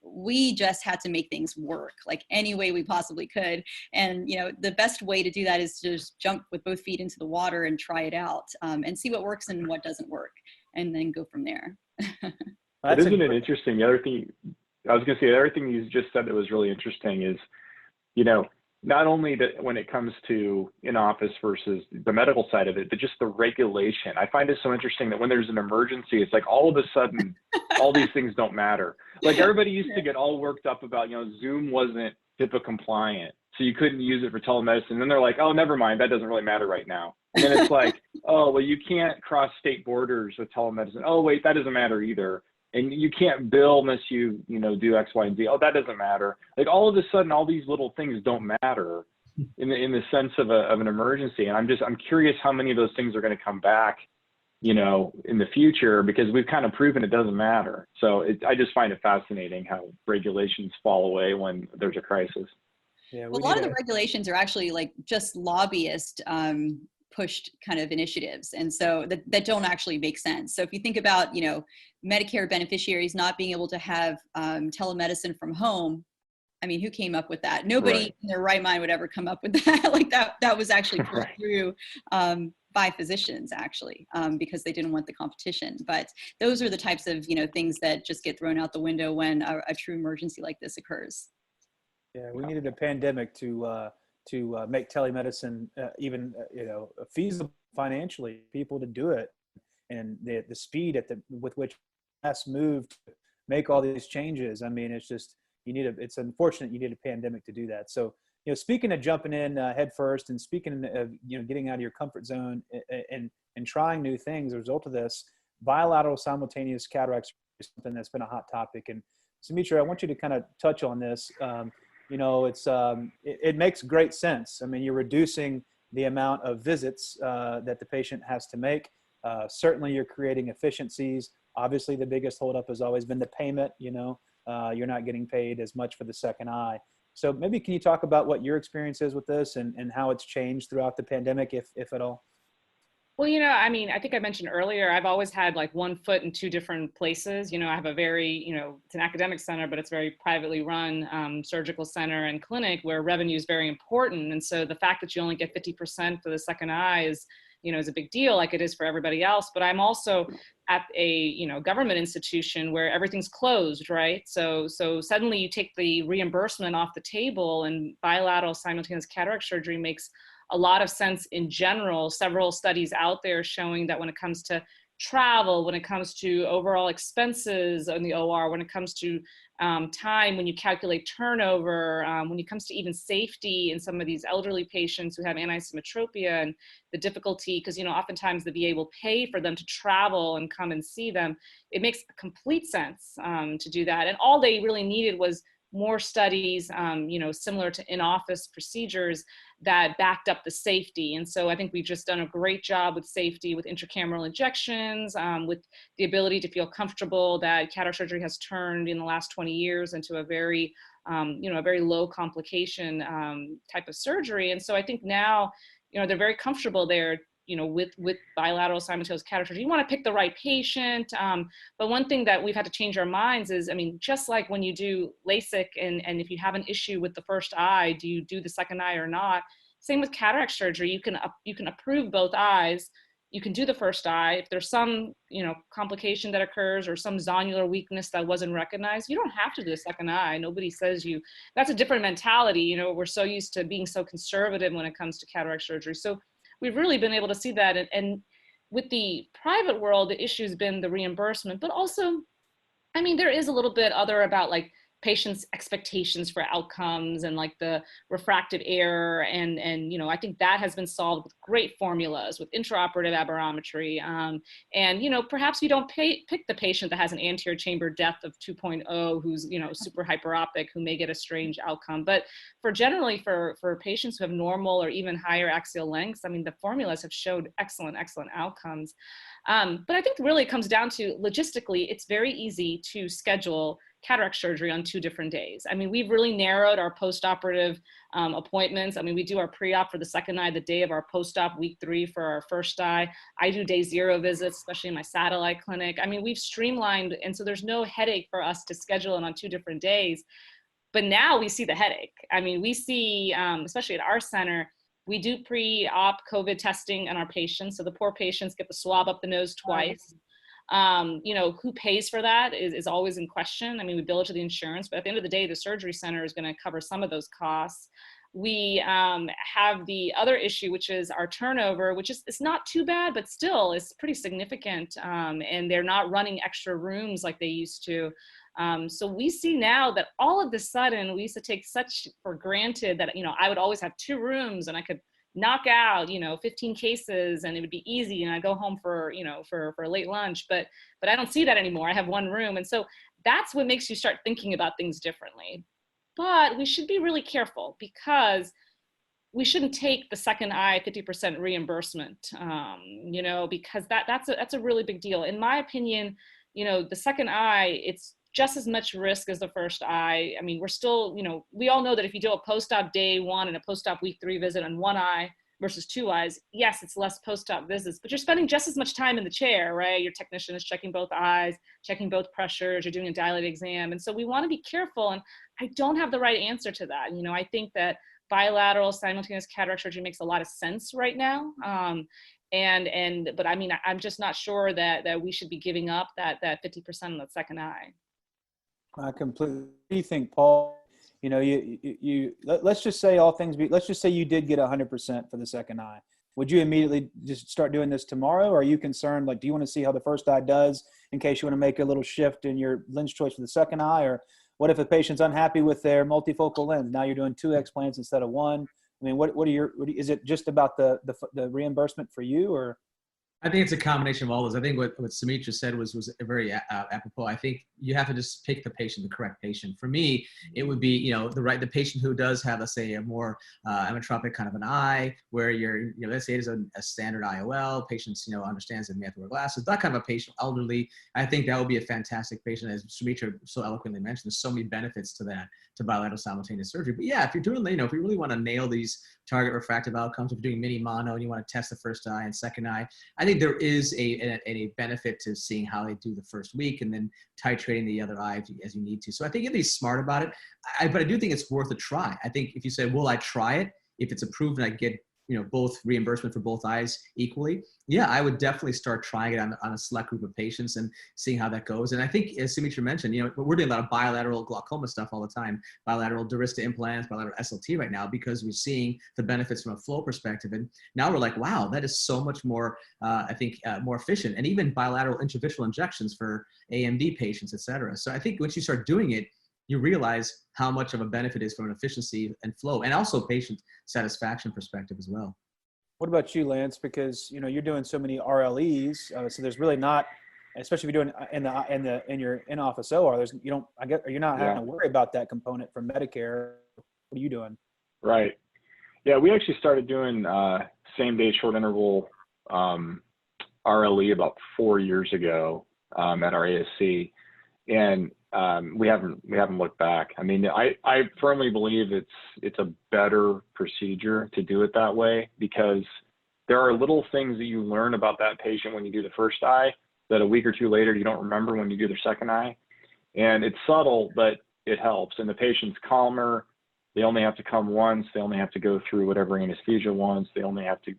we just had to make things work like any way we possibly could. And, the best way to do that is to just jump with both feet into the water and try it out and see what works and what doesn't work, and then go from there. Isn't it interesting? The other thing you just said that was really interesting is, not only that when it comes to in-office versus the medical side of it, but just the regulation. I find it so interesting that when there's an emergency, it's like all of a sudden, all these things don't matter. Like everybody used to get all worked up about, Zoom wasn't HIPAA compliant, so you couldn't use it for telemedicine. And then they're like, oh, never mind, that doesn't really matter right now. And then it's like, oh, well, you can't cross state borders with telemedicine. Oh, wait, that doesn't matter either. And you can't bill unless you do X, Y, and Z. Oh, that doesn't matter. Like all of a sudden, all these little things don't matter in the sense of an emergency. And I'm curious how many of those things are going to come back, in the future, because we've kind of proven it doesn't matter. So I just find it fascinating how regulations fall away when there's a crisis. Yeah, well, a lot of the regulations are actually like just lobbyist pushed kind of initiatives, and so that don't actually make sense. So if you think about Medicare beneficiaries not being able to have telemedicine from home, I mean, who came up with that? Nobody Right. in their right mind would ever come up with that. Like that was actually put through by physicians, actually, because they didn't want the competition. But those are the types of things that just get thrown out the window when a true emergency like this occurs. Yeah, we needed a pandemic to make telemedicine even feasible financially, people to do it, and the speed with which us moved to make all these changes. I mean, it's just it's unfortunate you need a pandemic to do that. So speaking of jumping in head first, and speaking of getting out of your comfort zone and trying new things, as a result of this, bilateral simultaneous cataracts is something that's been a hot topic. And Sumitra, I want you to kind of touch on this. It makes great sense. I mean, you're reducing the amount of visits that the patient has to make. Certainly you're creating efficiencies. Obviously the biggest holdup has always been the payment. You're not getting paid as much for the second eye. So maybe can you talk about what your experience is with this and how it's changed throughout the pandemic, if at all? Well, I mean, I think I mentioned earlier, I've always had like one foot in two different places. I have a very, it's an academic center, but it's very privately run surgical center and clinic where revenue is very important. And so the fact that you only get 50% for the second eye is a big deal, like it is for everybody else. But I'm also at a, government institution where everything's closed, right? So suddenly you take the reimbursement off the table, and bilateral simultaneous cataract surgery makes a lot of sense in general. Several studies out there showing that when it comes to travel, when it comes to overall expenses in the OR, when it comes to time, when you calculate turnover, when it comes to even safety in some of these elderly patients who have anisometropia and the difficulty, because, you know, oftentimes the VA will pay for them to travel and come and see them. It makes complete sense to do that. And all they really needed was more studies, you know, similar to in-office procedures that backed up the safety. And so I think we've just done a great job with safety, with intracameral injections, with the ability to feel comfortable that cataract surgery has turned in the last 20 years into a very, you know, a very low complication type of surgery. And so I think now, you know, they're very comfortable there, you know, with bilateral simultaneous cataract surgery. You want to pick the right patient. But one thing that we've had to change our minds is, I mean, just like when you do LASIK and if you have an issue with the first eye, do you do the second eye or not? Same with cataract surgery. You can approve both eyes. You can do the first eye. If there's some, you know, complication that occurs or some zonular weakness that wasn't recognized, you don't have to do the second eye. Nobody says you. That's a different mentality. You know, we're so used to being so conservative when it comes to cataract surgery. So we've really been able to see that. And with the private world, the issue has been the reimbursement, but also, I mean, there is a little bit other about like patients' expectations for outcomes and like the refractive error. And you know, I think that has been solved with great formulas, with intraoperative aberrometry. And, you know, perhaps you don't pick the patient that has an anterior chamber depth of 2.0, who's, you know, super hyperopic, who may get a strange outcome. But for generally for patients who have normal or even higher axial lengths, I mean, the formulas have showed excellent outcomes. But I think really it comes down to logistically, it's very easy to schedule cataract surgery on 2 different days. I mean, we've really narrowed our post-operative appointments. I mean, we do our pre-op for the second eye the day of our post-op, week 3 for our first eye. I do day 0 visits, especially in my satellite clinic. I mean, we've streamlined, and so there's no headache for us to schedule it on 2 different days. But now we see the headache. I mean, we see, especially at our center, we do pre-op COVID testing on our patients. So the poor patients get the swab up the nose twice. You know, who pays for that is always in question. I mean, we bill it to the insurance, but at the end of the day, the surgery center is going to cover some of those costs. We have the other issue, which is our turnover, which is, it's not too bad, but still is pretty significant. And they're not running extra rooms like they used to. So we see now that all of a sudden, we used to take such for granted that, you know, I would always have 2 rooms and I could knock out, you know, 15 cases and it would be easy. And I go home for, you know, for a late lunch, but I don't see that anymore. I have 1 room. And so that's what makes you start thinking about things differently. But we should be really careful because we shouldn't take the second eye 50% reimbursement, you know, because that's a really big deal. In my opinion, you know, the second eye, it's just as much risk as the first eye. I mean, we're still, you know, we all know that if you do a post-op day 1 and a post-op week 3 visit on 1 eye versus 2 eyes, yes, it's less post-op visits, but you're spending just as much time in the chair, right? Your technician is checking both eyes, checking both pressures, you're doing a dilated exam. And so we want to be careful. And I don't have the right answer to that. You know, I think that bilateral simultaneous cataract surgery makes a lot of sense right now. But I mean, I'm just not sure that we should be giving up that 50% on the second eye. I completely think, Paul, you know, let's just say all things let's just say you did get 100% for the second eye. Would you immediately just start doing this tomorrow? Or are you concerned, like, do you want to see how the first eye does in case you want to make a little shift in your lens choice for the second eye? Or what if a patient's unhappy with their multifocal lens? Now you're doing 2 explants instead of 1. I mean, is it just about the reimbursement for you, or? I think it's a combination of all those. I think what Sumitra said was very apropos. I think you have to just pick the patient, the correct patient. For me, it would be, you know, the patient who does have, let's say, a more ametropic kind of an eye, where you know, let's say it is a standard IOL. Patients, you know, understands that they have to wear glasses. That kind of a patient, elderly, I think that would be a fantastic patient. As Sumitra so eloquently mentioned, there's so many benefits to that, to bilateral simultaneous surgery. But yeah, if you're doing, you know, if you really want to nail these target refractive outcomes, if you're doing mini mono and you want to test the first eye and second eye, I think there is a benefit to seeing how they do the first week and then titrating the other eye as you need to. So I think you have to be smart about it. But I do think it's worth a try. I think if you say, will I try it? If it's approved and I get both reimbursement for both eyes equally, yeah, I would definitely start trying it on a select group of patients and seeing how that goes. And I think, as Sumitra mentioned, we're doing a lot of bilateral glaucoma stuff all the time, bilateral Durista implants, bilateral SLT right now, because we're seeing the benefits from a flow perspective. And now we're like, wow, that is so much more, more efficient. And even bilateral intravitreal injections for AMD patients, et cetera. So I think once you start doing it, you realize how much of a benefit is from an efficiency and flow, and also patient satisfaction perspective as well. What about you, Lance? Because you're doing so many RLEs, so there's really not, especially if you're doing in your in-office OR. You're not having to worry about that component from Medicare. What are you doing? Right. Yeah, we actually started doing same-day short interval RLE about 4 years ago at our ASC, and we haven't looked back. I mean, I firmly believe it's a better procedure to do it that way, because there are little things that you learn about that patient when you do the first eye that a week or two later you don't remember when you do their second eye. And it's subtle, but it helps. And the patient's calmer. They only have to come once. They only have to go through whatever anesthesia once. They only have to,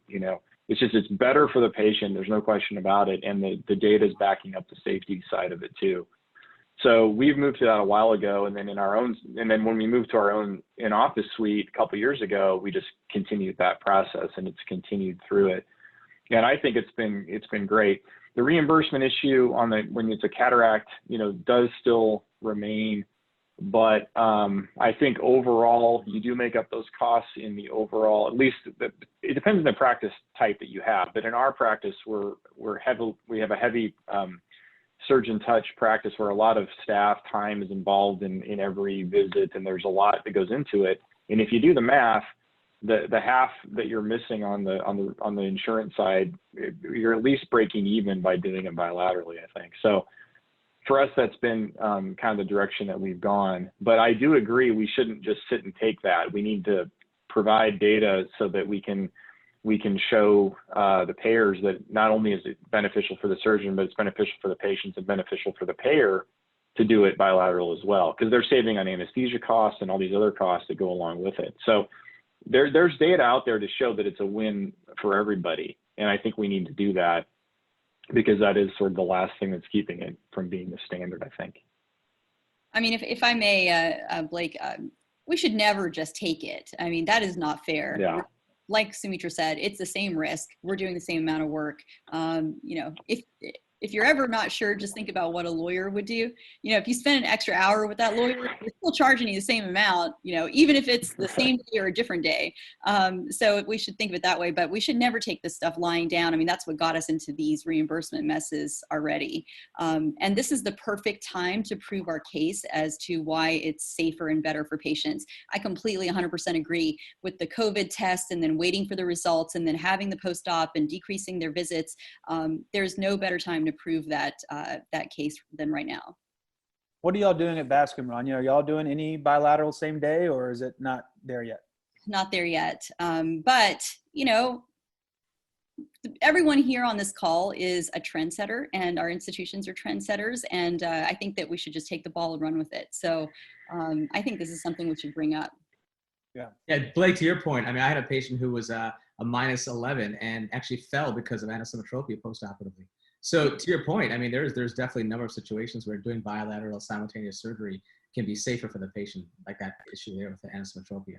it's better for the patient. There's no question about it. And the data is backing up the safety side of it too. So we've moved to that a while ago, and then when we moved to our own in-office suite a couple of years ago, we just continued that process, and it's continued through it. And I think it's been great. The reimbursement issue when it's a cataract, does still remain, but I think overall you do make up those costs in the overall. At least it depends on the practice type that you have. But in our practice, we have a heavy surgeon touch practice where a lot of staff time is involved in every visit, and there's a lot that goes into it. And if you do the math, the half that you're missing on the insurance side, you're at least breaking even by doing it bilaterally, I think. So for us, that's been kind of the direction that we've gone. But I do agree we shouldn't just sit and take that. We need to provide data so that we can show the payers that not only is it beneficial for the surgeon, but it's beneficial for the patients and beneficial for the payer to do it bilateral as well, because they're saving on anesthesia costs and all these other costs that go along with it. So there's data out there to show that it's a win for everybody. And I think we need to do that, because that is sort of the last thing that's keeping it from being the standard, I think. I mean, if I may, Blake, we should never just take it. I mean, that is not fair. Yeah. Like Sumitra said, it's the same risk. We're doing the same amount of work. If you're ever not sure, just think about what a lawyer would do. If you spend an extra hour with that lawyer, they're still charging you the same amount, even if it's the same day or a different day. So we should think of it that way, but we should never take this stuff lying down. I mean, that's what got us into these reimbursement messes already. And this is the perfect time to prove our case as to why it's safer and better for patients. I completely 100% agree with the COVID test and then waiting for the results and then having the post-op and decreasing their visits. There's no better time to prove that case than right now. What are y'all doing at Bascom, Ranya? Are y'all doing any bilateral same day, or is it not there yet? Not there yet. But, everyone here on this call is a trendsetter, and our institutions are trendsetters. And I think that we should just take the ball and run with it. So I think this is something we should bring up. Yeah, Blake, to your point, I mean, I had a patient who was a -11 and actually fell because of anisometropia postoperatively. So to your point, I mean, there's definitely a number of situations where doing bilateral simultaneous surgery can be safer for the patient, like that issue there with the anisometropia.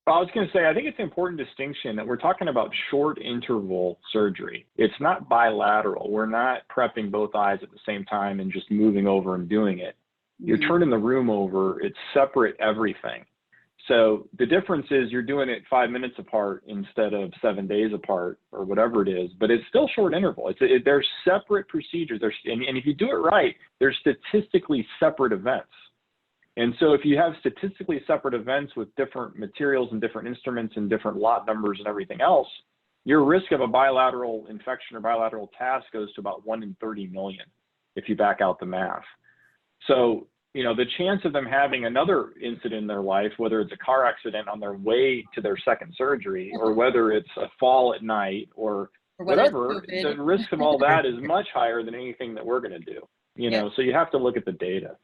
I was going to say, I think it's an important distinction that we're talking about short interval surgery. It's not bilateral. We're not prepping both eyes at the same time and just moving over and doing it. You're turning the room over. It's separate everything. So the difference is you're doing it 5 minutes apart instead of 7 days apart or whatever it is, but it's still short interval. They're separate procedures. And if you do it right, they're statistically separate events. And so if you have statistically separate events with different materials and different instruments and different lot numbers and everything else, your risk of a bilateral infection or bilateral task goes to about 1 in 30 million if you back out the math. So the chance of them having another incident in their life, whether it's a car accident on their way to their second surgery, or whether it's a fall at night or whatever, the risk of all that is much higher than anything that we're going to do. So you have to look at the data.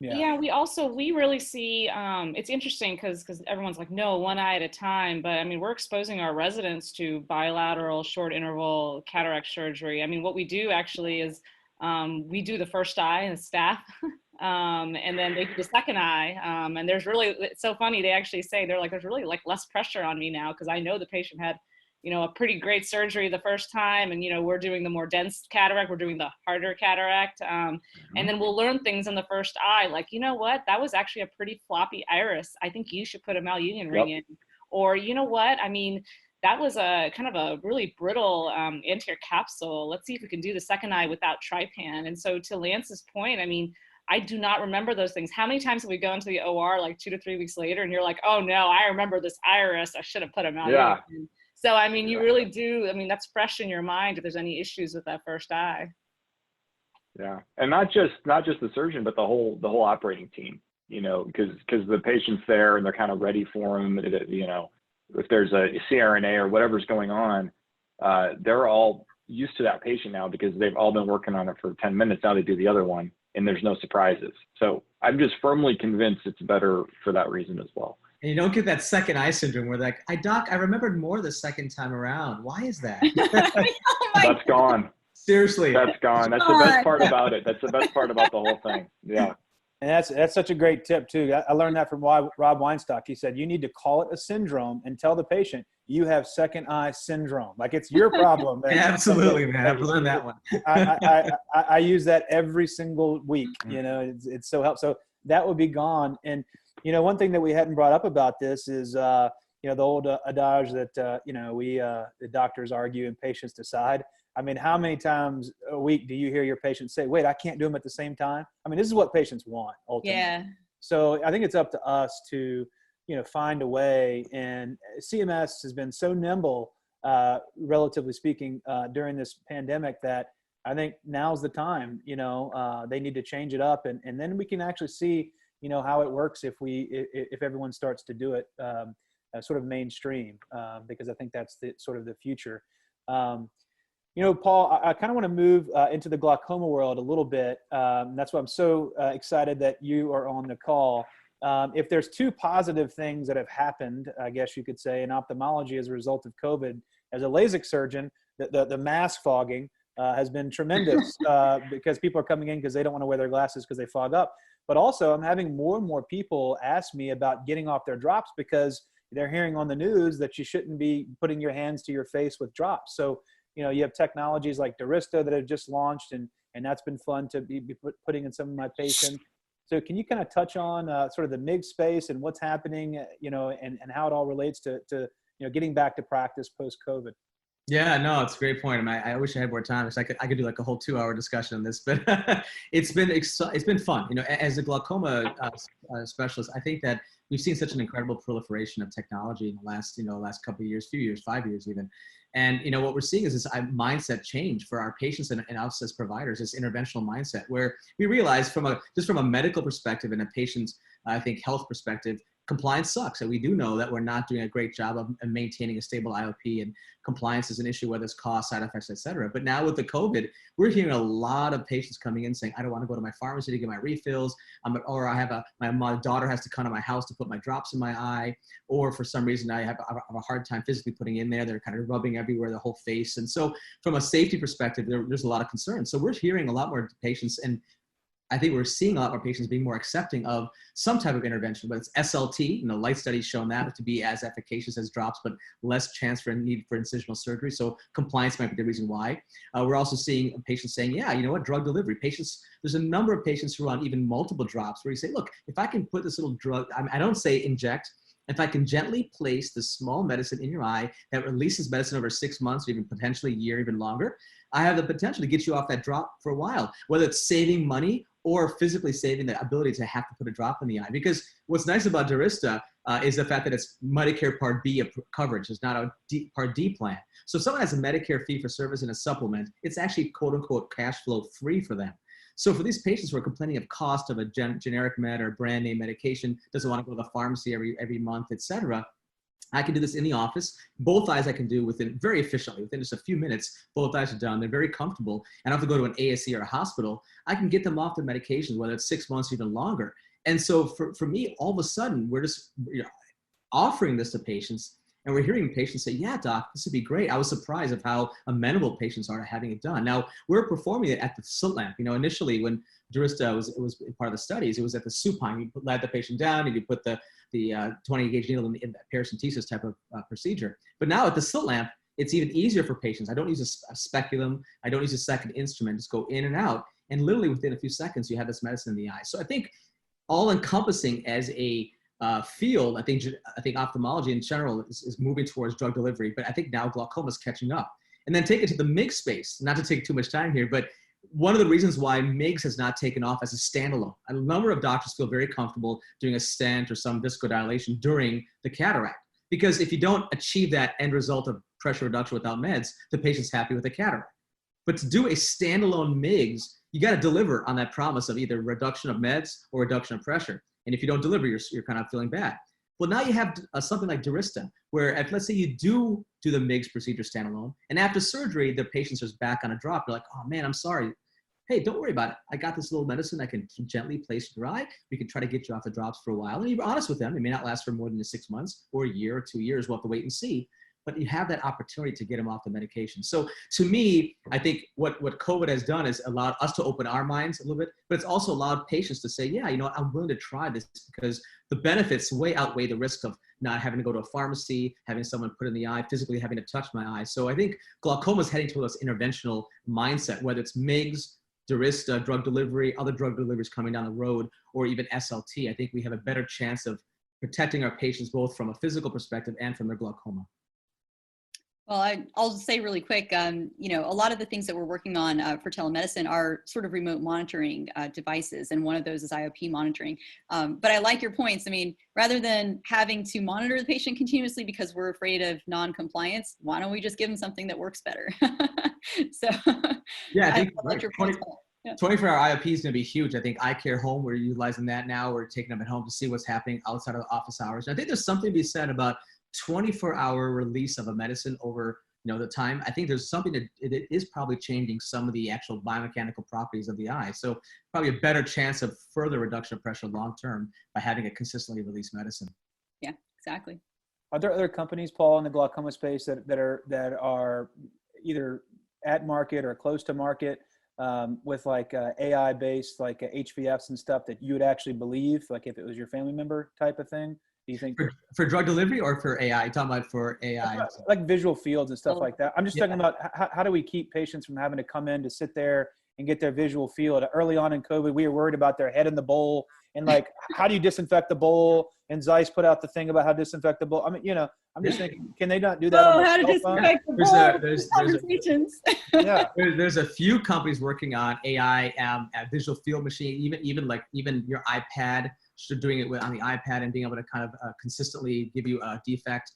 Yeah, we really see, it's interesting because everyone's like, no, one eye at a time. But I mean, we're exposing our residents to bilateral short interval cataract surgery. I mean, what we do actually is we do the first eye and the staff, and then they do the second eye. And it's so funny. They actually say, they're like, there's really like less pressure on me now because I know the patient had, a pretty great surgery the first time. And, we're doing the more dense cataract, we're doing the harder cataract. And then we'll learn things in the first eye, like, you know what, that was actually a pretty floppy iris. I think you should put a malunion ring in. Or, you know what, I mean, that was a kind of a really brittle anterior capsule. Let's see if we can do the second eye without trypan. And so to Lance's point, I mean, I do not remember those things. How many times have we gone to the OR like 2 to 3 weeks later and you're like, oh no, I remember this iris. I should have put a malunion in. So, I mean, you really do. I mean, that's fresh in your mind if there's any issues with that first eye. Yeah. And not just the surgeon, but the whole operating team, because the patient's there and they're kind of ready for them. If there's a CRNA or whatever's going on, they're all used to that patient now because they've all been working on it for 10 minutes. Now they do the other one and there's no surprises. So I'm just firmly convinced it's better for that reason as well. And you don't get that second eye syndrome where like, doc, I remembered more the second time around. Why is that? That's gone. Seriously. That's gone. That's the best part about it. That's the best part about the whole thing. Yeah. And that's such a great tip too. I learned that from Rob Weinstock. He said, you need to call it a syndrome and tell the patient you have second eye syndrome. Like it's your problem. Absolutely, man. I've learned that one. I use that every single week. It's so helpful. So that would be gone. And, one thing that we hadn't brought up about this is, the old adage that, the doctors argue and patients decide. I mean, how many times a week do you hear your patient say, wait, I can't do them at the same time? I mean, this is what patients want ultimately. Yeah. So I think it's up to us to, find a way. And CMS has been so nimble, relatively speaking, during this pandemic that I think now's the time, they need to change it up. And then we can actually see, how it works if everyone starts to do it sort of mainstream, because I think that's the future. Paul, I kind of want to move into the glaucoma world a little bit. That's why I'm so excited that you are on the call. If there's two positive things that have happened, I guess you could say, in ophthalmology as a result of COVID, as a LASIK surgeon, the mask fogging has been tremendous because people are coming in because they don't want to wear their glasses because they fog up. But also I'm having more and more people ask me about getting off their drops because they're hearing on the news that you shouldn't be putting your hands to your face with drops. So, you have technologies like Durista that have just launched and that's been fun to be putting in some of my patients. So can you kind of touch on sort of the MIG space and what's happening, and how it all relates to getting back to practice post-COVID? Yeah, no, it's a great point. I wish I had more time because I could do like a whole 2-hour discussion on this, but it's been fun. As a glaucoma specialist, I think that we've seen such an incredible proliferation of technology in the last couple of years, few years, 5 years even. And what we're seeing is this mindset change for our patients and us as providers, this interventional mindset, where we realize from a medical perspective and a patient's, I think, health perspective, compliance sucks. And we do know that we're not doing a great job of maintaining a stable IOP, and compliance is an issue, whether it's cost, side effects, et cetera. But now with the COVID, we're hearing a lot of patients coming in saying, I don't want to go to my pharmacy to get my refills, or my daughter has to come to my house to put my drops in my eye, or for some reason I have a hard time physically putting in there. They're kind of rubbing everywhere, the whole face. And so from a safety perspective, there's a lot of concern. So we're hearing a lot more patients, and I think we're seeing a lot more patients being more accepting of some type of intervention, but it's SLT. Light studies shown that to be as efficacious as drops, but less chance for a need for incisional surgery. So compliance might be the reason why. We're also seeing patients saying, yeah, you know what, drug delivery. There's a number of patients who are on even multiple drops where you say, look, if I can put this little drug, I don't say inject, if I can gently place the small medicine in your eye that releases medicine over 6 months, or even potentially a year, even longer, I have the potential to get you off that drop for a while, whether it's saving money or physically saving the ability to have to put a drop in the eye. Because what's nice about Durista is the fact that it's Medicare Part B coverage. It's not a Part D plan. So if someone has a Medicare fee for service and a supplement, it's actually quote unquote cash flow free for them. So for these patients who are complaining of cost of a generic med or brand name medication, doesn't want to go to the pharmacy every month, et cetera, I can do this in the office. Both eyes I can do within very efficiently, within just a few minutes. Both eyes are done. They're very comfortable. And I don't have to go to an ASC or a hospital. I can get them off their medications, whether it's 6 months or even longer. And so for me, all of a sudden, we're just offering this to patients. And we're hearing patients say, yeah, doc, this would be great. I was surprised of how amenable patients are to having it done. Now, we're performing it at the slit lamp. Initially when Durista was part of the studies, it was at the supine. You lay the patient down and you put the 20 gauge needle in that paracentesis type of procedure. But now at the slit lamp, it's even easier for patients. I don't use a speculum. I don't use a second instrument. Just go in and out. And literally within a few seconds, you have this medicine in the eye. So I think all encompassing as a field, I think ophthalmology in general is moving towards drug delivery, but I think now glaucoma is catching up. And then take it to the MIGS space, not to take too much time here, but one of the reasons why MIGS has not taken off as a standalone, a number of doctors feel very comfortable doing a stent or some viscodilation during the cataract. Because if you don't achieve that end result of pressure reduction without meds, the patient's happy with the cataract. But to do a standalone MIGS, you got to deliver on that promise of either reduction of meds or reduction of pressure. And if you don't deliver, you're kind of feeling bad. Well, now you have something like Durista, where if, let's say you do the MIGS procedure standalone, and after surgery, the patient's just back on a drop. You're like, oh man, I'm sorry. Hey, don't worry about it. I got this little medicine I can gently place in your eye. We can try to get you off the drops for a while. And you're honest with them. It may not last for more than 6 months or a year or 2 years. We'll have to wait and see. But you have that opportunity to get them off the medication. So to me, I think what COVID has done is allowed us to open our minds a little bit, but it's also allowed patients to say, yeah, you know what, I'm willing to try this because the benefits way outweigh the risk of not having to go to a pharmacy, having someone put in the eye, physically having to touch my eye. So I think glaucoma is heading towards this interventional mindset, whether it's MIGS, Durista, drug delivery, other drug deliveries coming down the road, or even SLT. I think we have a better chance of protecting our patients both from a physical perspective and from their glaucoma. Well, I'll just say really quick, a lot of the things that we're working on for telemedicine are sort of remote monitoring devices, and one of those is IOP monitoring. But I like your points. I mean, rather than having to monitor the patient continuously because we're afraid of non-compliance, why don't we just give them something that works better? So yeah, I think I like your points. 24-hour IOP is going to be huge. I think eye care home, we're utilizing that now. We're taking them at home to see what's happening outside of the office hours. And I think there's something to be said about 24-hour release of a medicine over the time. I think there's something that it is probably changing some of the actual biomechanical properties of the eye. So probably a better chance of further reduction of pressure long-term by having a consistently released medicine. Yeah, exactly. Are there other companies, Paul, in the glaucoma space that are either at market or close to market with like AI-based like HVFs and stuff that you would actually believe, like if it was your family member type of thing? Do you think for drug delivery or for AI? You're talking about for AI? Like visual fields and stuff like that. I'm just talking about how do we keep patients from having to come in to sit there and get their visual field. Early on in COVID, we were worried about their head in the bowl and like, how do you disinfect the bowl? And Zeiss put out the thing about how to disinfect the bowl. I mean, I'm just thinking, can they not do that? Oh, how to disinfect the bowl? There's a few companies working on AI visual field machine, even your iPad. Doing it on the iPad and being able to kind of consistently give you a defect.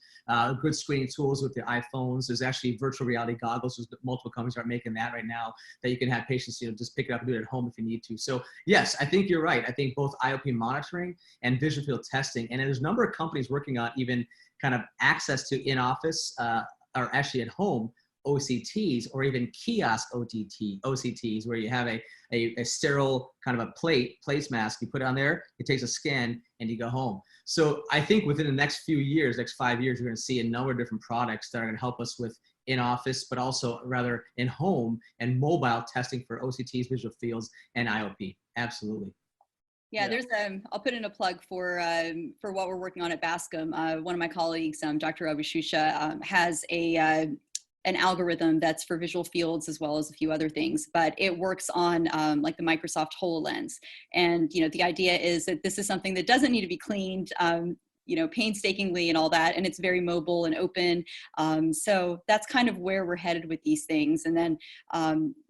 Good screening tools with the iPhones. There's actually virtual reality goggles. There's multiple companies are making that right now that you can have patients just pick it up and do it at home if you need to. So yes, I think you're right. I think both IOP monitoring and visual field testing, and there's a number of companies working on even kind of access to in-office or actually at home OCTs or even kiosk OCTs where you have a sterile kind of a place mask, you put it on there, it takes a scan and you go home. So I think within the next few years, next 5 years, you're going to see a number of different products that are going to help us with in-office, but also rather in-home and mobile testing for OCTs, visual fields, and IOP. Absolutely. Yeah, there's I'll put in a plug for what we're working on at Bascom. One of my colleagues, Dr. Abishusha, has an algorithm that's for visual fields as well as a few other things, but it works on like the Microsoft HoloLens. And, the idea is that this is something that doesn't need to be cleaned, painstakingly and all that. And it's very mobile and open. So that's kind of where we're headed with these things. And then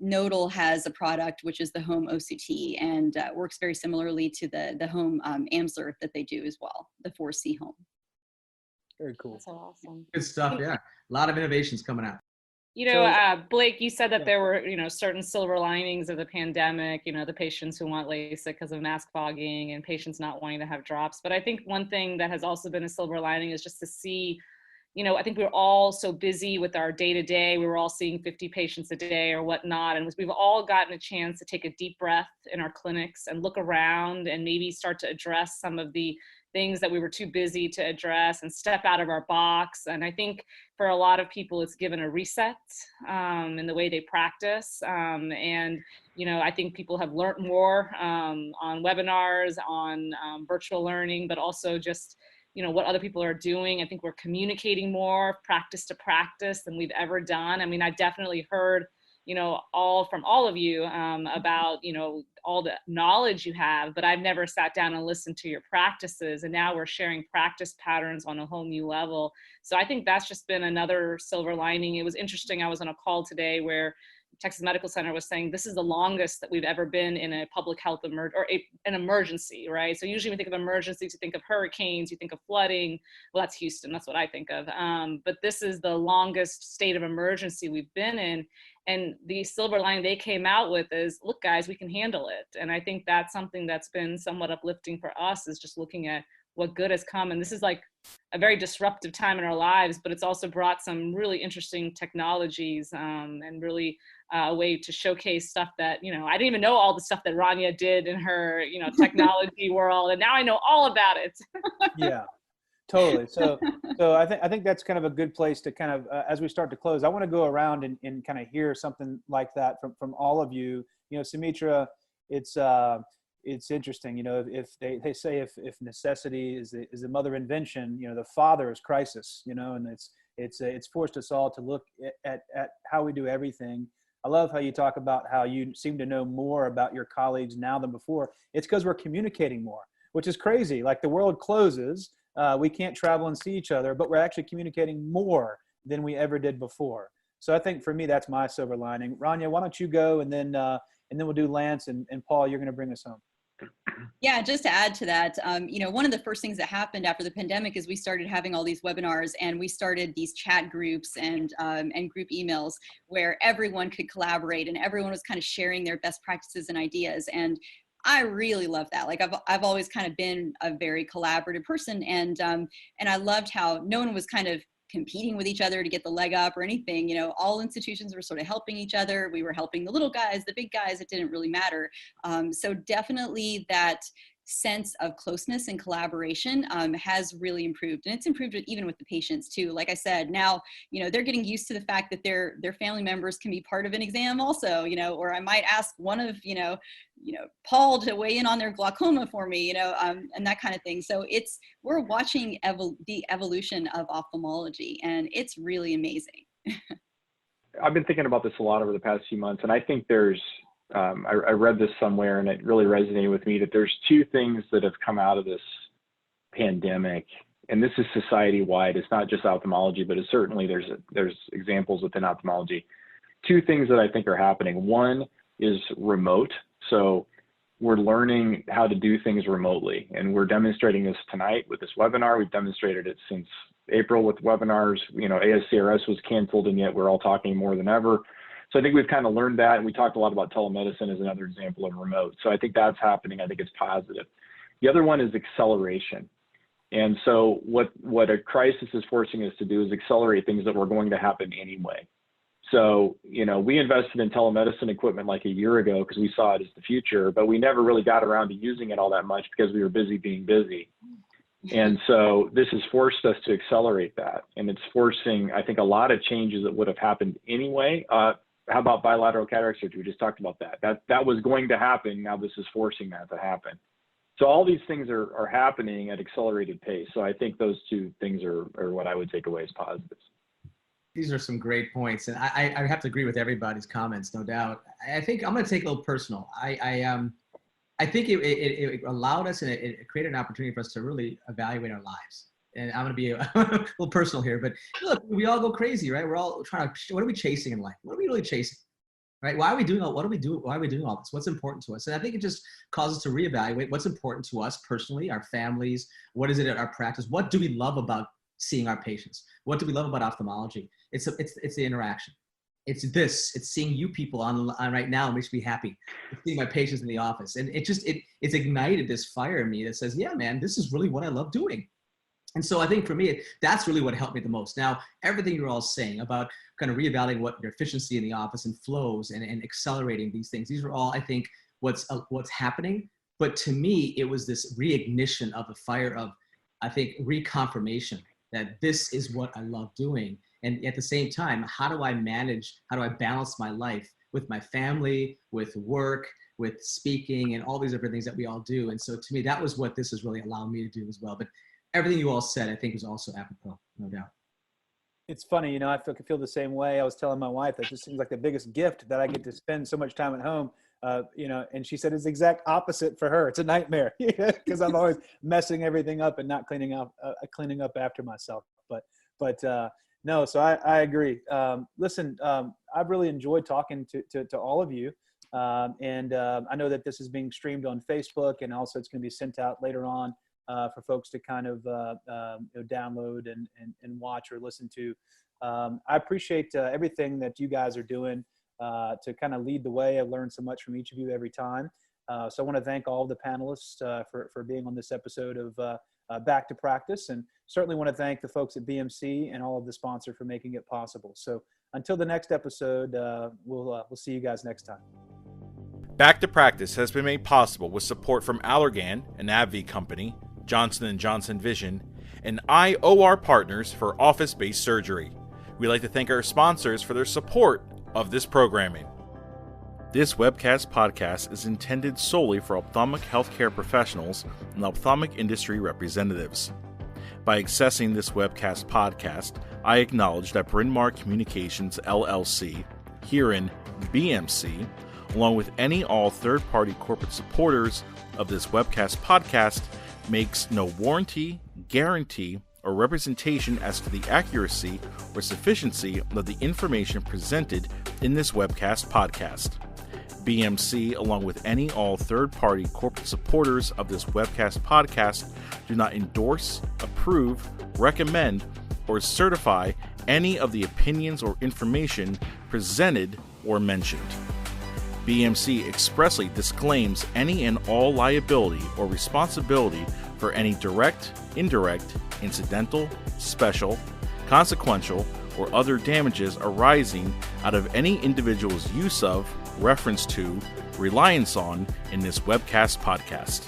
Nodal has a product, which is the home OCT, and works very similarly to the home Amsler that they do as well, the 4C home. Very cool. That's awesome. Good stuff. Yeah. A lot of innovations coming out. You know, So, Blake, you said that yeah. there were, certain silver linings of the pandemic, the patients who want LASIK because of mask fogging and patients not wanting to have drops. But I think one thing that has also been a silver lining is just to see, I think we were all so busy with our day to day. We were all seeing 50 patients a day or whatnot. And we've all gotten a chance to take a deep breath in our clinics and look around and maybe start to address some of the things that we were too busy to address and step out of our box. And I think for a lot of people, it's given a reset in the way they practice. I think people have learned more on webinars, on virtual learning, but also just, what other people are doing. I think we're communicating more practice to practice than we've ever done. I mean, I've definitely heard all of you about, all the knowledge you have, but I've never sat down and listened to your practices. And now we're sharing practice patterns on a whole new level. So I think that's just been another silver lining. It was interesting. I was on a call today where Texas Medical Center was saying this is the longest that we've ever been in a public health an emergency, right? So usually when we think of emergencies, you think of hurricanes, you think of flooding. Well, that's Houston. That's what I think of. But this is the longest state of emergency we've been in. And the silver lining they came out with is, look, guys, we can handle it. And I think that's something that's been somewhat uplifting for us, is just looking at what good has come. And this is like a very disruptive time in our lives, but it's also brought some really interesting technologies and really a way to showcase stuff that, I didn't even know all the stuff that Ranya did in her, technology world. And now I know all about it. Yeah, totally. So I think that's kind of a good place to kind of, as we start to close, I want to go around and kind of hear something like that from all of you. Sumitra, it's interesting, if they say if necessity is the mother of invention, the father is crisis, and it's forced us all to look at how we do everything. I love how you talk about how you seem to know more about your colleagues now than before. It's because we're communicating more, which is crazy. Like the world closes, we can't travel and see each other, but we're actually communicating more than we ever did before. So I think for me, that's my silver lining. Ranya, why don't you go, and then we'll do Lance, and Paul, you're going to bring us home. Yeah, just to add to that, one of the first things that happened after the pandemic is we started having all these webinars, and we started these chat groups and group emails where everyone could collaborate and everyone was kind of sharing their best practices and ideas. And I really love that. Like I've always kind of been a very collaborative person, and I loved how no one was kind of competing with each other to get the leg up or anything. All institutions were sort of helping each other. We were helping the little guys, the big guys. It didn't really matter. So definitely that sense of closeness and collaboration has really improved, and it's improved even with the patients too. Like I said, now they're getting used to the fact that their family members can be part of an exam also, or I might ask one of Paul to weigh in on their glaucoma for me, and that kind of thing. So we're watching the evolution of ophthalmology, and it's really amazing. I've been thinking about this a lot over the past few months, and I think there's I read this somewhere and it really resonated with me, that there's two things that have come out of this pandemic, and this is society-wide. It's not just ophthalmology, but it's certainly there's examples within ophthalmology. Two things that I think are happening. One is remote. So we're learning how to do things remotely, and we're demonstrating this tonight with this webinar. We've demonstrated it since April with webinars. ASCRS was canceled, and yet we're all talking more than ever. So I think we've kind of learned that, and we talked a lot about telemedicine as another example of remote. So I think that's happening. I think it's positive. The other one is acceleration. And so what a crisis is forcing us to do is accelerate things that were going to happen anyway. So, we invested in telemedicine equipment like a year ago because we saw it as the future, but we never really got around to using it all that much because we were busy being busy. And so this has forced us to accelerate that. And it's forcing, I think, a lot of changes that would have happened anyway. How about bilateral cataract surgery? We just talked about that. That was going to happen. Now this is forcing that to happen. So all these things are happening at accelerated pace. So I think those two things are what I would take away as positives. These are some great points, and I have to agree with everybody's comments, no doubt. I think I'm going to take it a little personal. I think it allowed us, and it created an opportunity for us to really evaluate our lives. And I'm going to be a little personal here, but look, we all go crazy, right? We're all trying to, what are we chasing in life? What are we really chasing? Right? Why are we doing all, what do we do? Why are we doing all this? What's important to us? And I think it just causes us to reevaluate what's important to us personally, our families. What is it in our practice? What do we love about seeing our patients? What do we love about ophthalmology? It's the interaction. it's seeing you people on right now makes me happy. It's seeing my patients in the office, and it's ignited this fire in me that says, yeah, man, this is really what I love doing. And so I think for me, that's really what helped me the most. Now, everything you're all saying about kind of reevaluating what your efficiency in the office and flows and accelerating these things, these are all, I think, what's happening. But to me, it was this reignition of the fire of, I think, reconfirmation that this is what I love doing. And at the same time, how do I balance my life with my family, with work, with speaking, and all these different things that we all do. And so to me, that was what this has really allowed me to do as well. But everything you all said, I think, is also apropos, no doubt. It's funny, I feel the same way. I was telling my wife that just seems like the biggest gift that I get to spend so much time at home. And she said it's the exact opposite for her. It's a nightmare because I'm always messing everything up and not cleaning up after myself. But no, so I agree. Listen, I've really enjoyed talking to all of you. And I know that this is being streamed on Facebook, and also it's going to be sent out later on for folks to kind of download and watch or listen to. I appreciate everything that you guys are doing to kind of lead the way. I've learned so much from each of you every time. So I want to thank all of the panelists for being on this episode of Back to Practice, and certainly want to thank the folks at BMC and all of the sponsors for making it possible. So until the next episode, we'll see you guys next time. Back to Practice has been made possible with support from Allergan, an AbbVie company, Johnson & Johnson Vision, and IOR Partners for office-based surgery. We'd like to thank our sponsors for their support of this programming. This webcast podcast is intended solely for ophthalmic healthcare professionals and ophthalmic industry representatives. By accessing this webcast podcast, I acknowledge that Bryn Mawr Communications LLC, herein BMC, along with all third-party corporate supporters of this webcast podcast, makes no warranty, guarantee, or representation as to the accuracy or sufficiency of the information presented in this webcast podcast. BMC, along with all third-party corporate supporters of this webcast podcast, do not endorse, approve, recommend, or certify any of the opinions or information presented or mentioned. BMC expressly disclaims any and all liability or responsibility for any direct, indirect, incidental, special, consequential, or other damages arising out of any individual's use of, reference to, reliance on in this webcast podcast.